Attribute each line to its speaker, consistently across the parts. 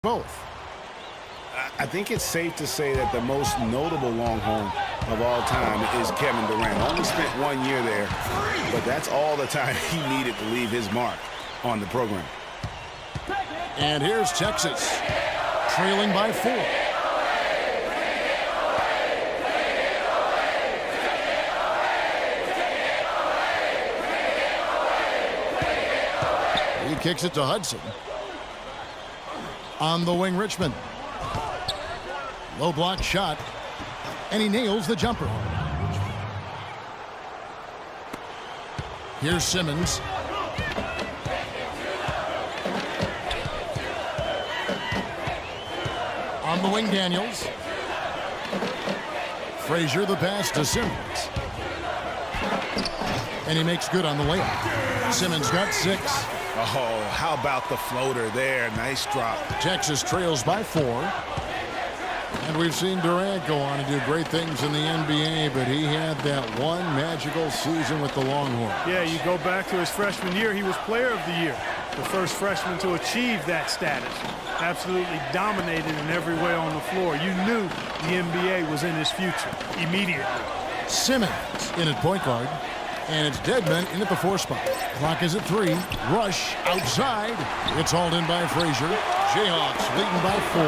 Speaker 1: both.
Speaker 2: I think it's safe to say that the most notable Longhorn of all time is Kevin Durant. Only spent 1 year there, but that's all the time he needed to leave his mark on the program.
Speaker 1: And here's Texas, trailing by 4. He kicks it to Hudson. On the wing, Richmond. Low block shot, and he nails the jumper. Here's Simmons. On the wing, Daniels. Frazier, the pass to Simmons. And he makes good on the layup. Simmons got 6.
Speaker 2: Oh, how about the floater there? Nice drop.
Speaker 1: Texas trails by 4. And we've seen Durant go on and do great things in the NBA, but he had that one magical season with the Longhorns.
Speaker 3: Yeah, you go back to his freshman year, he was player of the year. The first freshman to achieve that status. Absolutely dominated in every way on the floor. You knew the NBA was in his future immediately.
Speaker 1: Simmons in at point guard. And it's Dedmon in at the 4 spot. Clock is at 3. Rush outside. It's hauled in by Frazier. Jayhawks leading by 4.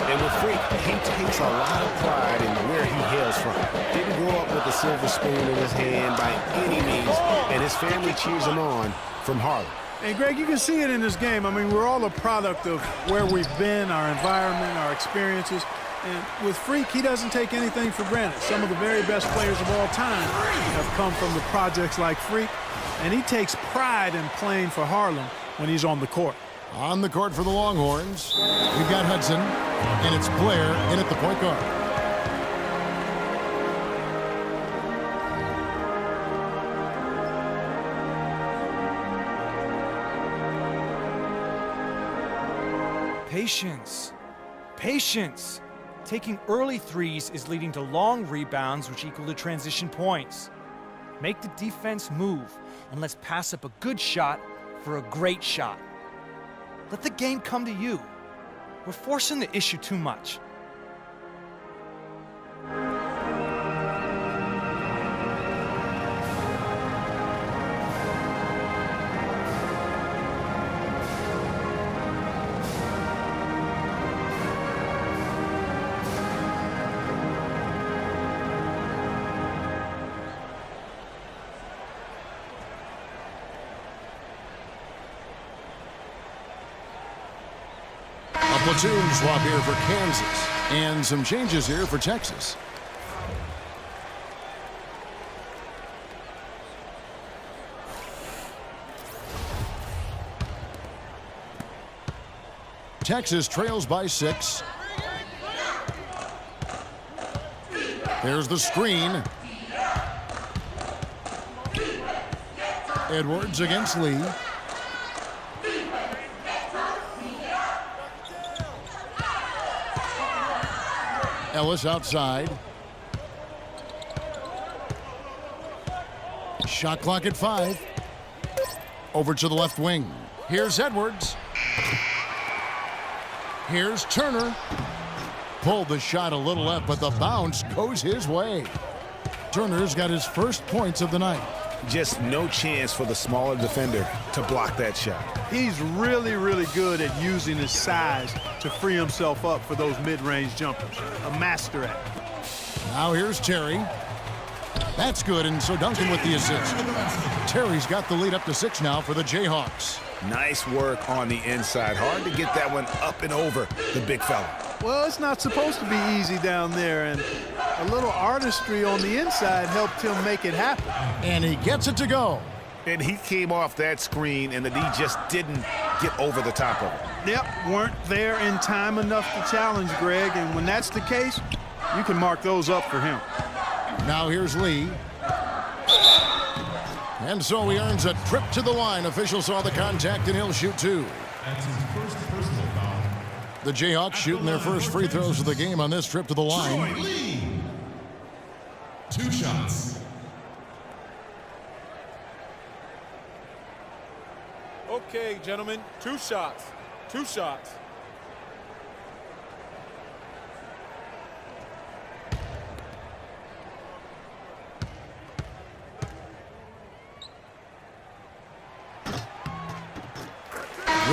Speaker 2: And with Freak, he takes a lot of pride in where he hails from. Didn't grow up with a silver spoon in his hand by any means, and his family cheers him on from Harlem.
Speaker 3: And Greg, you can see it in this game. I mean, we're all a product of where we've been, our environment, our experiences. And with Freak, he doesn't take anything for granted. Some of the very best players of all time have come from the projects like Freak, and he takes pride in playing for Harlem when he's on the court.
Speaker 1: On the court for the Longhorns, we've got Hudson, and it's Blair in at the point guard.
Speaker 4: Patience. Patience. Taking early threes is leading to long rebounds, which equal to transition points. Make the defense move, and let's pass up a good shot for a great shot. Let the game come to you. We're forcing the issue too much.
Speaker 1: Platoon swap here for Kansas, and some changes here for Texas. Texas trails by 6. There's the screen. Edwards against Lee. Ellis outside. Shot clock at 5. Over to the left wing. Here's Edwards. Here's Turner. Pulled the shot a little left, but the bounce goes his way. Turner's got his first points of the night.
Speaker 2: Just no chance for the smaller defender to block that shot.
Speaker 3: He's really, really good at using his size to free himself up for those mid-range jumpers. A master at it.
Speaker 1: Now here's Terry. That's good, and so Duncan with the assist. Terry's got the lead up to 6 now for the Jayhawks.
Speaker 2: Nice work on the inside. Hard to get that one up and over the big fella.
Speaker 3: Well, it's not supposed to be easy down there, and a little artistry on the inside helped him make it happen.
Speaker 1: And he gets it to go.
Speaker 2: And he came off that screen, and the D just didn't get over the top of it.
Speaker 3: Yep, weren't there in time enough to challenge Greg, and when that's the case, you can mark those up for him.
Speaker 1: Now here's Lee. And so he earns a trip to the line. Officials saw the contact, and he'll shoot 2.
Speaker 5: That's his first personal foul.
Speaker 1: The Jayhawks shooting their first free throws of the game on this trip to the line.
Speaker 5: Troy Lee. 2 shots.
Speaker 6: Okay, gentlemen, 2 shots. 2 shots.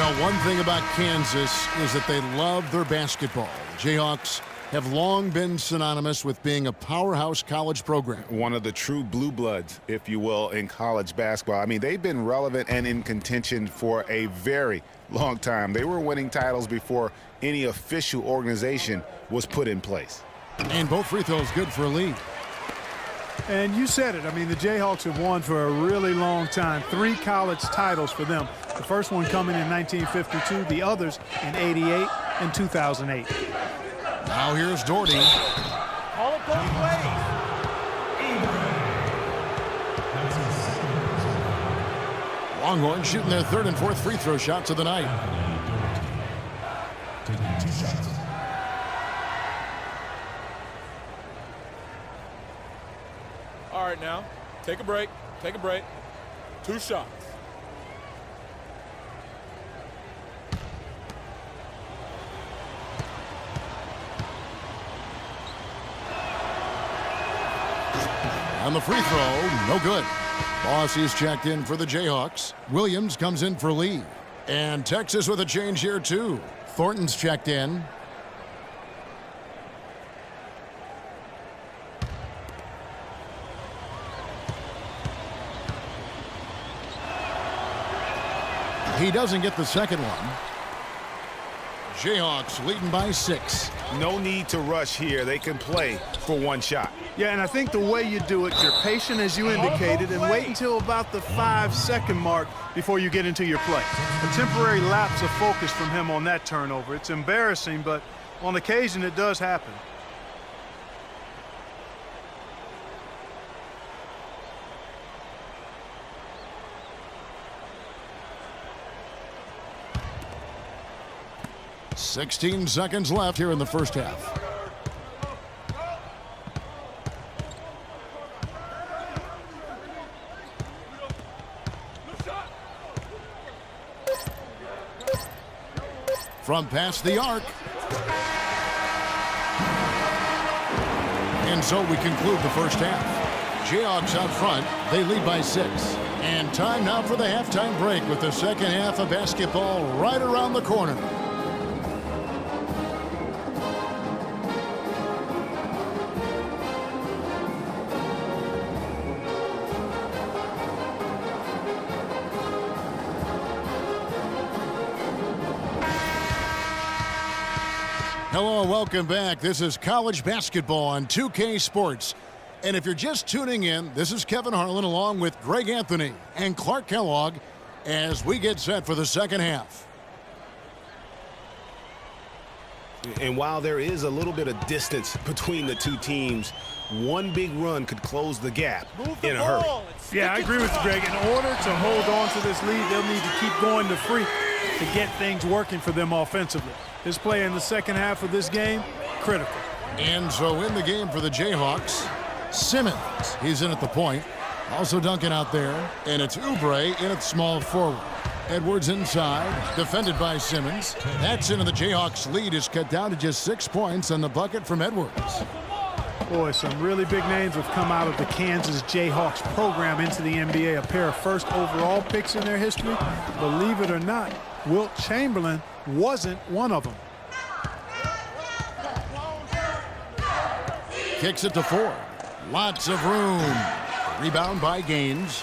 Speaker 1: Well, one thing about Kansas is that they love their basketball. The Jayhawks have long been synonymous with being a powerhouse college program.
Speaker 2: One of the true blue bloods, if you will, in college basketball. I mean, they've been relevant and in contention for a very long time. They were winning titles before any official organization was put in place.
Speaker 1: And both free throws good for a lead.
Speaker 3: And you said it. I mean, the Jayhawks have won for a really long time. 3 college titles for them. The first one coming in 1952, the others in '88 and 2008.
Speaker 1: Now here's Doherty.
Speaker 4: Call it both ways.
Speaker 1: Longhorns shooting their 3rd and 4th free throw shots of the night.
Speaker 5: Taking 2 shots.
Speaker 6: All right, now, take a break. 2 shots.
Speaker 1: On the free throw, no good. Boss is checked in for the Jayhawks. Williams comes in for Lee. And Texas with a change here, too. Thornton's checked in. He doesn't get the second one. Jayhawks leading by 6.
Speaker 2: No need to rush here. They can play for 1 shot.
Speaker 3: Yeah, and I think the way you do it, you're patient as you indicated, and wait until about the 5-second mark before you get into your play. A temporary lapse of focus from him on that turnover. It's embarrassing, but on occasion it does happen.
Speaker 1: "16 seconds left here in the first half. From past the arc. And so we conclude the first half. Jayhawks out front. They lead by 6. And time now for the halftime break with the second half of basketball right around the corner. Hello and welcome back. This is college basketball on 2K Sports. And if you're just tuning in, this is Kevin Harlan along with Greg Anthony and Clark Kellogg as we get set for the second half.
Speaker 2: And while there is a little bit of distance between the two teams, one big run could close the gap in a hurry.
Speaker 3: Yeah, I agree with you, Greg. In order to hold on to this lead, they'll need to keep going to free to get things working for them offensively. His play in the second half of this game, critical.
Speaker 1: And so in the game for the Jayhawks, Simmons. He's in at the point. Also Duncan out there. And it's Oubre in at small forward. Edwards inside, defended by Simmons. That's into the Jayhawks' lead is cut down to just 6 points on the bucket from Edwards.
Speaker 3: Boy, some really big names have come out of the Kansas Jayhawks program into the NBA. A pair of first overall picks in their history. Believe it or not, Wilt Chamberlain wasn't one of them.
Speaker 1: Kicks it to 4. Lots of room. Rebound by Gaines.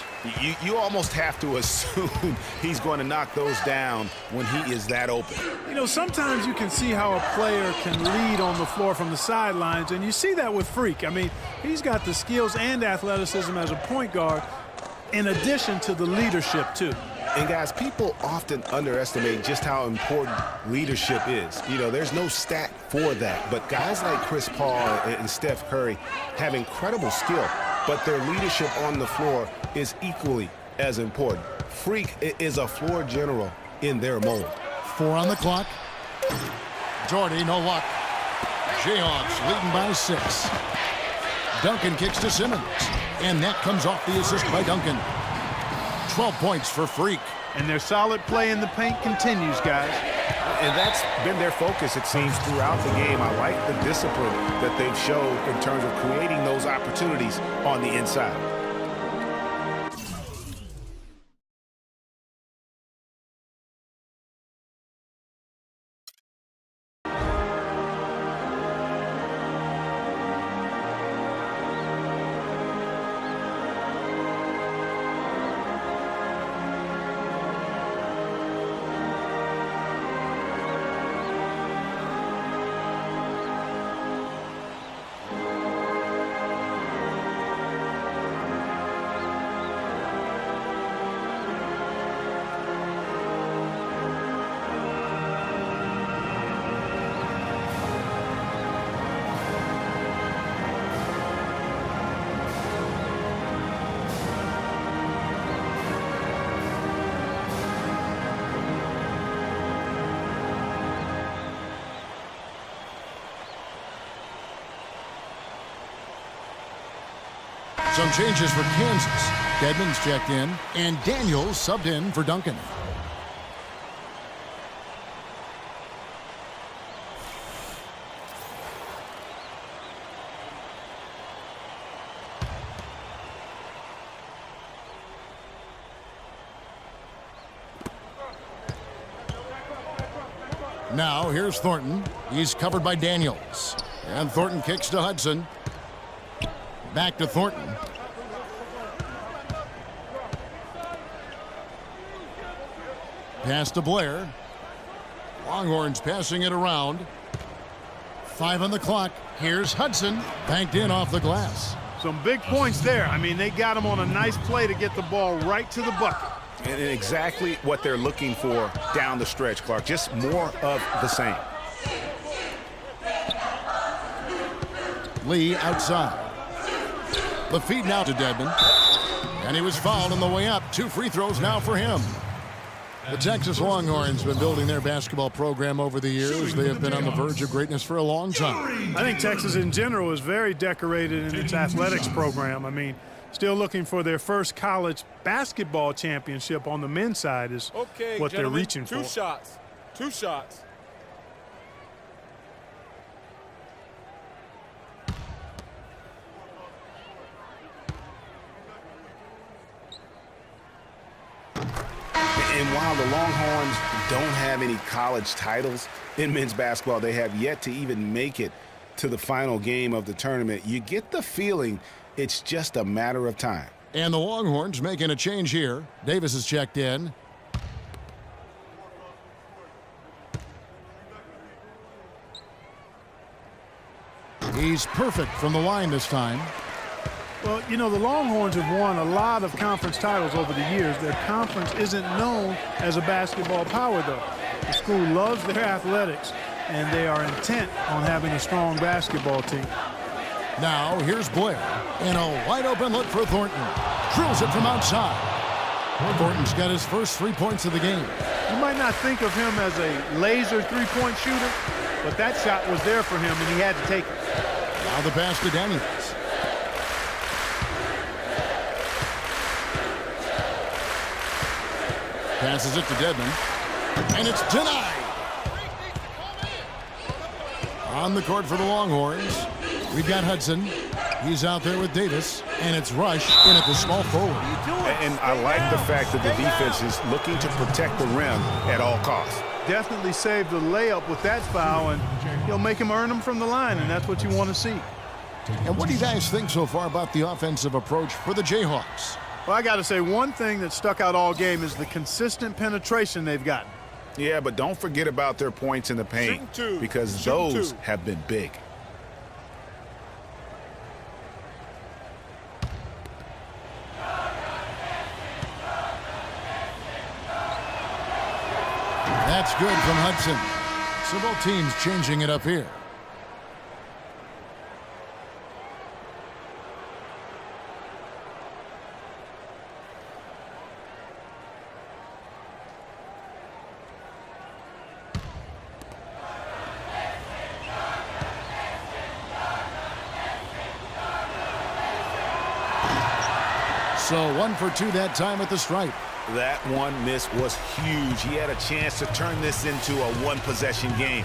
Speaker 2: You almost have to assume he's going to knock those down when he is that open.
Speaker 3: You know, sometimes you can see how a player can lead on the floor from the sidelines, and you see that with Freak. I mean, he's got the skills and athleticism as a point guard in addition to the leadership, too.
Speaker 2: And, guys, people often underestimate just how important leadership is. You know, there's no stat for that. But guys like Chris Paul and Steph Curry have incredible skill, but their leadership on the floor is equally as important. Freak is a floor general in their mold.
Speaker 1: 4 on the clock. Doherty, no luck. Jayhawks leading by 6. Duncan kicks to Simmons. And that comes off the assist by Duncan. 12 points for Freak.
Speaker 3: And their solid play in the paint continues, guys.
Speaker 2: And that's been their focus, it seems, throughout the game. I like the discipline that they've showed in terms of creating those opportunities on the inside.
Speaker 1: Some changes for Kansas. Dedmon's checked in, and Daniels subbed in for Duncan. Now, here's Thornton. He's covered by Daniels. And Thornton kicks to Hudson. Back to Thornton. Pass to Blair. Longhorns passing it around. 5 on the clock. Here's Hudson. Banked in off the glass.
Speaker 3: Some big points there. I mean, they got him on a nice play to get the ball right to the bucket.
Speaker 2: And exactly what they're looking for down the stretch, Clark. Just more of the same.
Speaker 1: Lee outside. The feed now to Dedmon. And he was fouled on the way up. 2 free throws now for him. The Texas Longhorns have been building their basketball program over the years. They have been on the verge of greatness for a long time.
Speaker 3: I think Texas in general is very decorated in its athletics program. I mean, still looking for their first college basketball championship on the men's side is
Speaker 6: Okay,
Speaker 3: what they're
Speaker 6: gentlemen,
Speaker 3: reaching for.
Speaker 6: 2 shots. 2 shots.
Speaker 2: And while the Longhorns don't have any college titles in men's basketball, they have yet to even make it to the final game of the tournament. You get the feeling it's just a matter of time.
Speaker 1: And the Longhorns making a change here. Davis is checked in. He's perfect from the line this time.
Speaker 3: Well, you know, the Longhorns have won a lot of conference titles over the years. Their conference isn't known as a basketball power, though. The school loves their athletics, and they are intent on having a strong basketball team.
Speaker 1: Now, here's Blair. And a wide-open look for Thornton. Drills it from outside. Thornton's got his first 3 points of the game.
Speaker 3: You might not think of him as a laser three-point shooter, but that shot was there for him, and he had to take it.
Speaker 1: Now the pass to Daniels. Passes it to Dedmon. And it's denied. On the court for the Longhorns, we've got Hudson. He's out there with Davis. And it's Rush in at the small forward.
Speaker 2: And I like the fact that the defense is looking to protect the rim at all costs.
Speaker 3: Definitely saved the layup with that foul, and he'll make him earn them from the line, and that's what you want to see.
Speaker 1: And what do you guys think so far about the offensive approach for the Jayhawks?
Speaker 3: Well, I got to say, one thing that stuck out all game is the consistent penetration they've gotten.
Speaker 2: Yeah, but don't forget about their points in the paint,
Speaker 6: Shooting 2.
Speaker 2: because
Speaker 6: Shooting
Speaker 2: those
Speaker 6: 2.
Speaker 2: have been big.
Speaker 1: That's good from Hudson. So both teams changing it up here. So 1 for 2 that time at the stripe.
Speaker 2: That one miss was huge. He had a chance to turn this into a one-possession game.